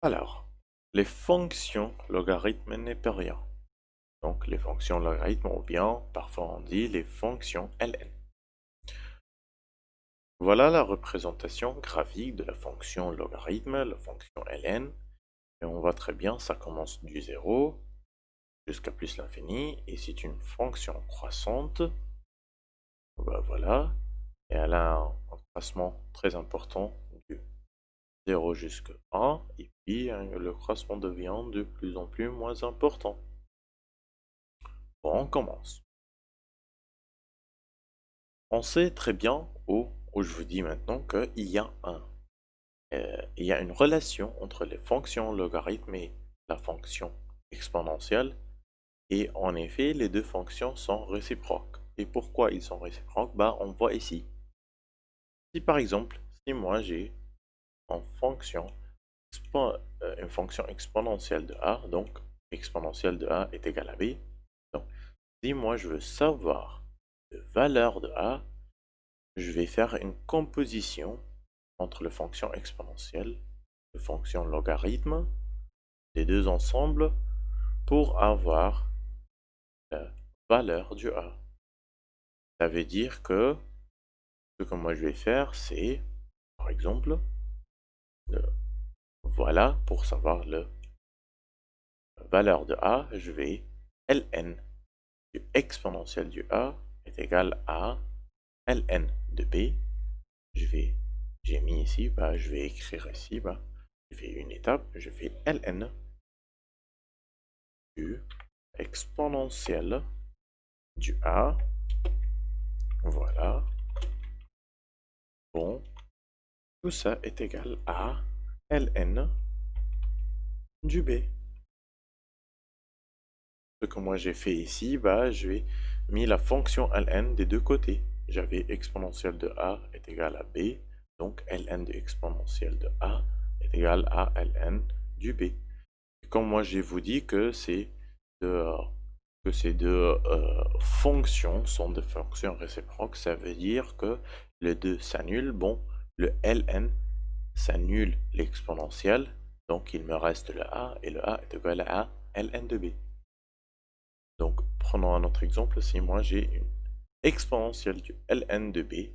Alors, les fonctions logarithmes népériens. Donc, les fonctions logarithmes, ou bien, parfois on dit les fonctions ln. Voilà la représentation graphique de la fonction logarithme, la fonction ln. Et on voit très bien, ça commence du 0 jusqu'à plus l'infini. Et c'est une fonction croissante. Ben voilà. Et elle a un croissement très important du 0 jusqu'à 1. Et puis, le croissement devient de plus en plus moins important. Bon, on commence. On sait très bien où je vous dis maintenant qu'il y a il y a une relation entre les fonctions logarithmes et la fonction exponentielle. Et en effet, les deux fonctions sont réciproques. Et pourquoi ils sont réciproques? Bah, on voit ici. Si par exemple, si moi j'ai en fonction une fonction exponentielle de a, donc exponentielle de a est égale à b. Donc, si moi je veux savoir la valeur de a, je vais faire une composition entre les fonctions exponentielles, les fonctions logarithmes, les deux ensemble, pour avoir la valeur du a. Ça veut dire que ce que moi je vais faire, c'est, par exemple, voilà, pour savoir la valeur de a, je vais ln du exponentiel du a est égal à ln de b. J'ai mis ici, bah, je vais écrire ici, bah, je fais une étape, je fais ln du exponentiel du a, voilà, bon, tout ça est égal à ln du b. Ce que moi j'ai fait ici, bah, je vais mis la fonction ln des deux côtés. J'avais exponentielle de a est égal à b, donc ln de exponentielle de a est égal à ln du b. Et comme moi j'ai vous dit que ces deux fonctions sont des fonctions réciproques, ça veut dire que les deux s'annulent. Bon, le ln s'annule l'exponentielle, donc il me reste le a, et le a est égal à ln de b. Donc, prenons un autre exemple. Si moi j'ai une exponentielle du ln de b,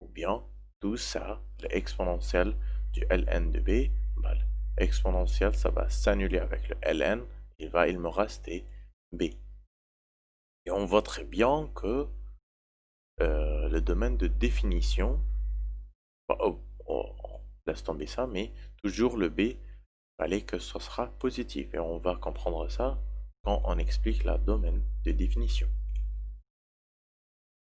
ou bien tout ça, l'exponentielle du ln de b, bah, l'exponentielle, ça va s'annuler avec le ln, il me rester b. Et on voit très bien que le domaine de définition, on laisse tomber ça, mais toujours le b, fallait que ce sera positif. Et on va comprendre ça quand on explique la domaine de définition.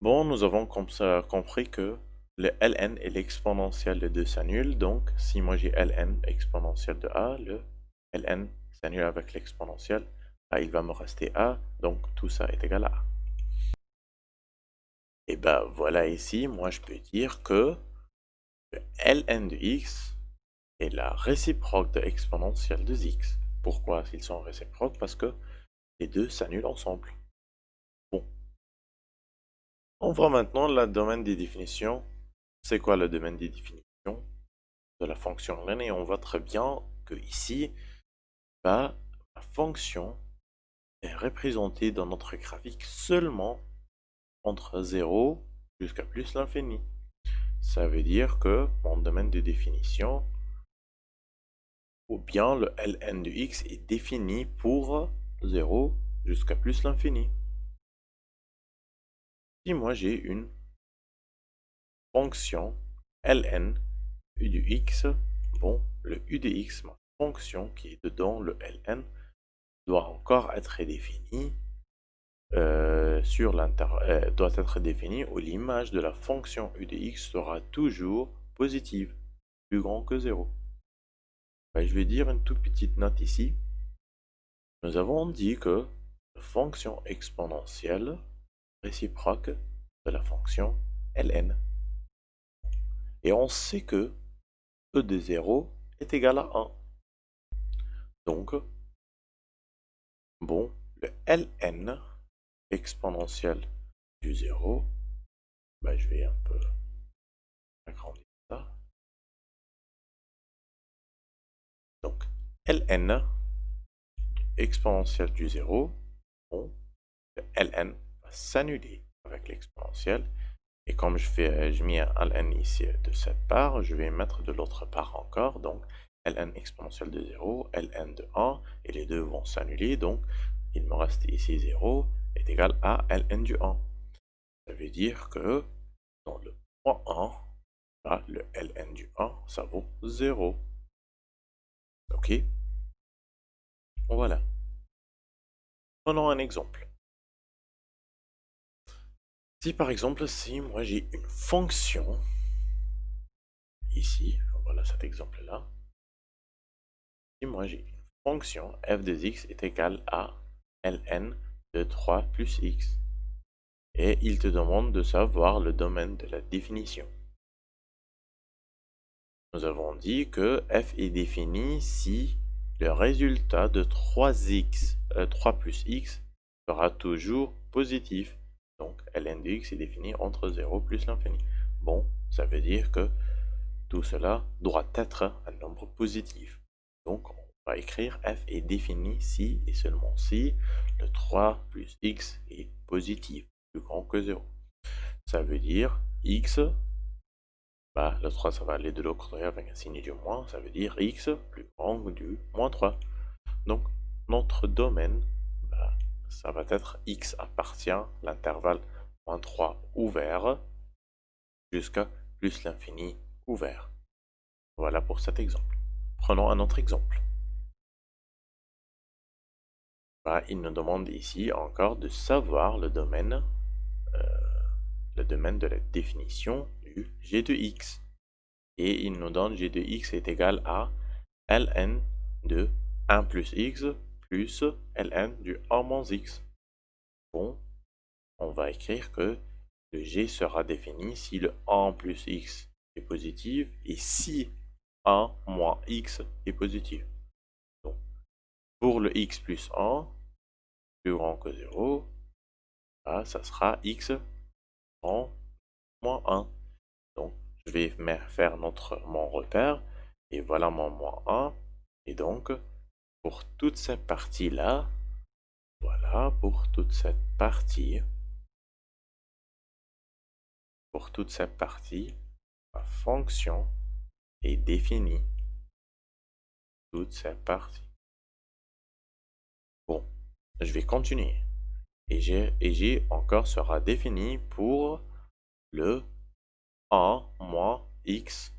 Bon, nous avons comme ça compris que le ln et l'exponentielle de 2 s'annulent. Donc, si moi j'ai ln exponentielle de a, le ln s'annule avec l'exponentielle. Là, il va me rester a, donc tout ça est égal à a. Et ben voilà ici, moi je peux dire que le ln de x est la réciproque de exponentielle de x. Pourquoi ils sont réciproques? Parce que les deux s'annulent ensemble. Bon, on voit maintenant le domaine des définitions. C'est quoi le domaine des définitions de la fonction ln? Et on voit très bien que ici, bah, la fonction est représentée dans notre graphique seulement entre 0 jusqu'à plus l'infini. Ça veut dire que mon domaine de définition, ou bien le ln de x est défini pour 0 jusqu'à plus l'infini. Si moi j'ai une fonction ln u de x, bon, le u de x, ma fonction qui est dedans le ln, doit encore être défini doit être défini où l'image de la fonction u de x sera toujours positive, plus grand que 0. Ben, je vais dire une toute petite note ici. Nous avons dit que la fonction exponentielle réciproque de la fonction ln. Et on sait que e de 0 est égal à 1. Donc, bon, le ln exponentielle du 0, ben, je vais un peu agrandir ça. Donc, ln exponentielle du 0, bon, le ln va s'annuler avec l'exponentielle. Et comme je mets un ln ici de cette part, je vais mettre de l'autre part encore. Donc, ln exponentielle de 0, ln de 1, et les deux vont s'annuler. Donc, il me reste ici 0 est égal à ln du 1. Ça veut dire que dans le point 1, là, le ln du 1, ça vaut 0. OK? Voilà. Prenons un exemple. Si par exemple, si moi j'ai une fonction, ici, voilà cet exemple-là, si moi j'ai une fonction f de x est égal à ln de 3 plus x, et il te demande de savoir le domaine de la définition. Nous avons dit que f est défini si le résultat de 3 plus x sera toujours positif. Donc ln de x est défini entre 0 plus l'infini. Bon, ça veut dire que tout cela doit être un nombre positif. Donc on va écrire f est défini si et seulement si le 3 plus x est positif, plus grand que 0. Ça veut dire x, bah, le 3 ça va aller de l'autre côté avec un signe du moins, ça veut dire x plus grand du moins 3. Donc notre domaine, bah, ça va être x appartient l'intervalle moins 3 ouvert jusqu'à plus l'infini ouvert. Voilà pour cet exemple. Prenons un autre exemple. Bah, il nous demande ici encore de savoir le domaine de la définition du g de x. Et il nous donne g de x est égal à ln de 1 plus x plus ln du 1 moins x. Bon, on va écrire que le g sera défini si le 1 plus x est positif et si 1 moins x est positif. Donc, pour le x plus 1, plus grand que 0, bah, ça sera x en moins 1. Donc, je vais faire mon repère, et voilà mon moins 1. Et donc, pour toute cette partie-là, voilà, pour toute cette partie, la fonction est définie. Toute cette partie. Bon, je vais continuer. Et g encore sera défini pour le 1 moins x.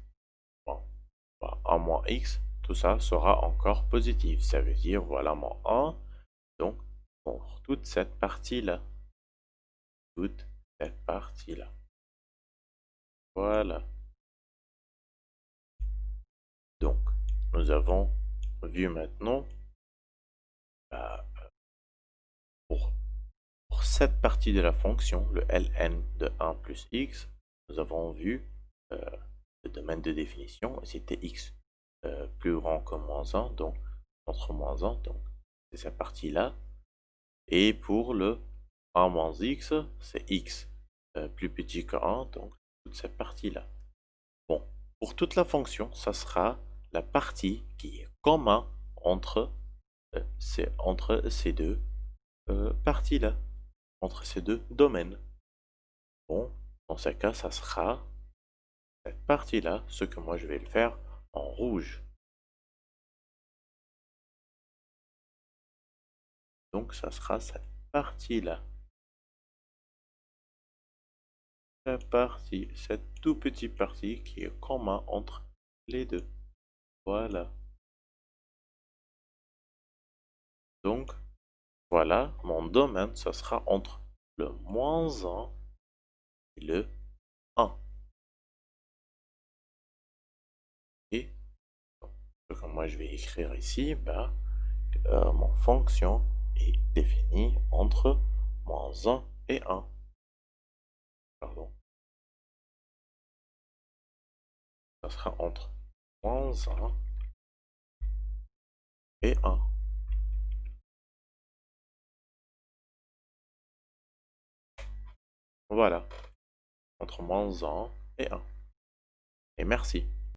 Bon, bah, 1 moins x, tout ça sera encore positif. Ça veut dire, voilà mon 1. Donc, pour toute cette partie-là. Toute cette partie-là. Voilà. Donc, nous avons vu maintenant, bah, pour cette partie de la fonction, le ln de 1 plus x, nous avons vu le domaine de définition, c'était x plus grand que moins 1, donc entre moins 1, donc c'est cette partie-là. Et pour le 1 moins x, c'est x plus petit que 1, donc toute cette partie-là. Bon, pour toute la fonction, ça sera la partie qui est commune entre ces deux parties-là, entre ces deux domaines. Bon, dans ce cas, ça sera cette partie-là, ce que moi je vais le faire en rouge. Donc ça sera cette partie-là. Cette tout petite partie qui est commune entre les deux. Voilà. Donc, voilà, mon domaine, ça sera entre le moins 1 et le 1. Et ce que moi je vais écrire ici, bah, mon fonction est définie entre moins 1 et 1. Pardon. Ça sera entre moins 1 et 1. Voilà, entre moins 1 et 1. Et merci.